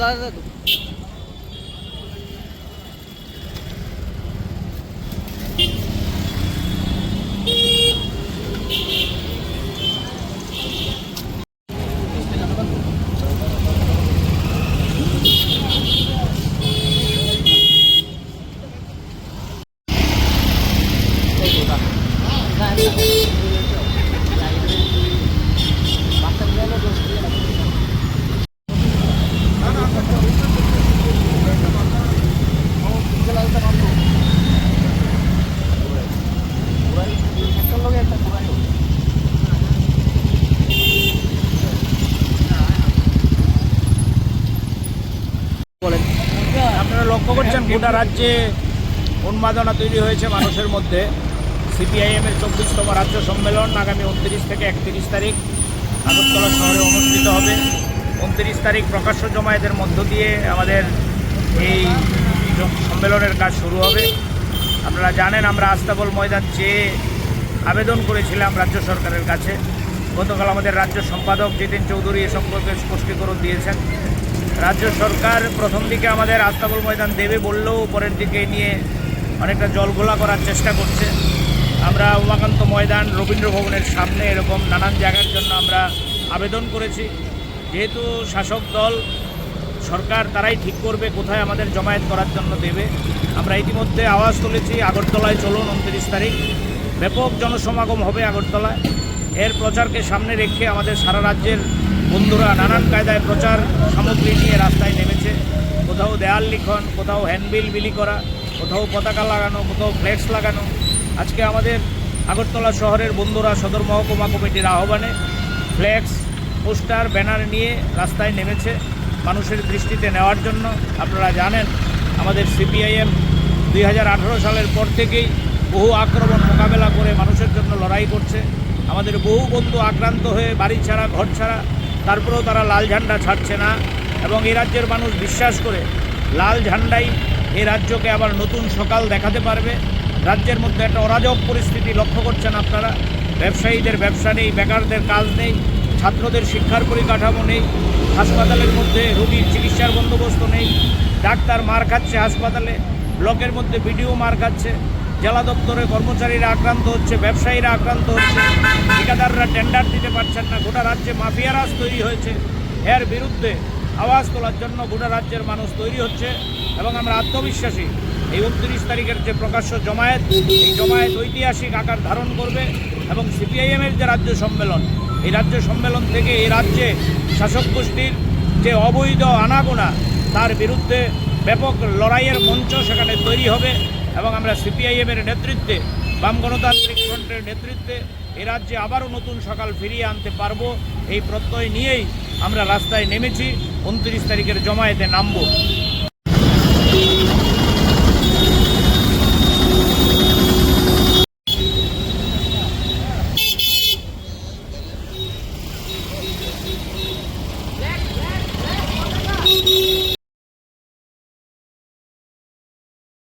দাদা আপনারা লক্ষ্য করছেন গোটা রাজ্যে উন্মাদনা তৈরি হয়েছে মানুষের মধ্যে। সিপিআইএমের 24তম রাজ্য সম্মেলন আগামী 29 থেকে 31 তারিখ আগরতলা শহরে অনুষ্ঠিত হবে। 29 তারিখ প্রকাশ্য জমায়েতের মধ্য দিয়ে আমাদের এই সম্মেলনের কাজ শুরু হবে। আপনারা জানেন আমরা আস্তাবল ময়দান চেয়ে আবেদন করেছিলাম রাজ্য সরকারের কাছে। গতকাল আমাদের রাজ্য সম্পাদক জিতেন চৌধুরী এ সম্পর্কে স্পষ্টীকরণ দিয়েছেন। রাজ্য সরকার প্রথম দিকে আমাদের আস্তাবল ময়দান দেবে বললেও পরের দিকে নিয়ে অনেকটা জলঘোলা করার চেষ্টা করছে। আমরা উমাকান্ত ময়দান, রবীন্দ্র ভবনের সামনে এরকম নানান জায়গার জন্য আমরা আবেদন করেছি। যেহেতু শাসক দল সরকার তারাই ঠিক করবে কোথায় আমাদের জমায়েত করার জন্য দেবে। আমরা ইতিমধ্যে আওয়াজ তুলেছি আগরতলায় চলুন 29 তারিখ ব্যাপক জনসমাগম হবে আগরতলায়। এর প্রচারকে সামনে রেখে আমাদের সারা রাজ্যের বন্ধুরা নানান কায়দায় প্রচার সামগ্রী নিয়ে রাস্তায় নেমেছে। কোথাও দেয়াল লিখন, কোথাও হ্যান্ডবিল বিলি করা, কোথাও পতাকা লাগানো, কোথাও ফ্লেক্স লাগানো। আজকে আমাদের আগরতলা শহরের বন্ধুরা সদর মহকুমা কমিটির আহ্বানে ফ্লেক্স, পোস্টার, ব্যানার নিয়ে রাস্তায় নেমেছে মানুষের দৃষ্টিতে নেওয়ার জন্য। আপনারা জানেন আমাদের সিপিআইএম 2018 সালের পর থেকেই বহু আক্রমণ মোকাবেলা করে মানুষের জন্য লড়াই করছে। আমাদের বহু বন্ধু আক্রান্ত হয়ে বাড়ি ছাড়া, ঘর ছাড়া, তারপরেও তারা লাল ঝান্ডা ছাড়ছে না। এবং এই রাজ্যের মানুষ বিশ্বাস করে লাল ঝান্ডাই এই রাজ্যকে আবার নতুন সকাল দেখাতে পারবে। রাজ্যের মধ্যে একটা অরাজক পরিস্থিতি লক্ষ্য করছেন আপনারা। ব্যবসায়ীদের ব্যবসা নেই, বেকারদের কাজ নেই, ছাত্রদের শিক্ষার পরিকাঠামো নেই, হাসপাতালের মধ্যে রোগীর চিকিৎসার বন্দোবস্ত নেই, ডাক্তার মার খাচ্ছে হাসপাতালে, ব্লকের মধ্যে বিডিও মার খাচ্ছে, জেলা দপ্তরে কর্মচারীরা আক্রান্ত হচ্ছে, ব্যবসায়ীরা আক্রান্ত হচ্ছে, ঠিকাদাররা টেন্ডার দিতে পারছেন না। গোটা রাজ্যে মাফিয়া রাজ তৈরি হয়েছে। এর বিরুদ্ধে আওয়াজ তোলার জন্য গোটা রাজ্যের মানুষ তৈরি হচ্ছে এবং আমরা আত্মবিশ্বাসী এই 29 তারিখের যে প্রকাশ্য জমায়েত, এই জমায়েত ঐতিহাসিক আকার ধারণ করবে এবং সিপিআইএমের যে রাজ্য সম্মেলন, এই রাজ্য সম্মেলন থেকে এই রাজ্যে শাসক গোষ্ঠীর যে অবৈধ আনাগোনা তার বিরুদ্ধে ব্যাপক লড়াইয়ের মঞ্চ সেখানে তৈরি হবে। এবং আমরা সিপিআইএমের নেতৃত্বে, বাম গণতান্ত্রিক ফ্রন্টের নেতৃত্বে এই রাজ্যে আবারও নতুন সকাল ফিরিয়ে আনতে পারবো এই প্রত্যয় নিয়েই আমরা রাস্তায় নেমেছি 29 তারিখের জমায়েতে নামব।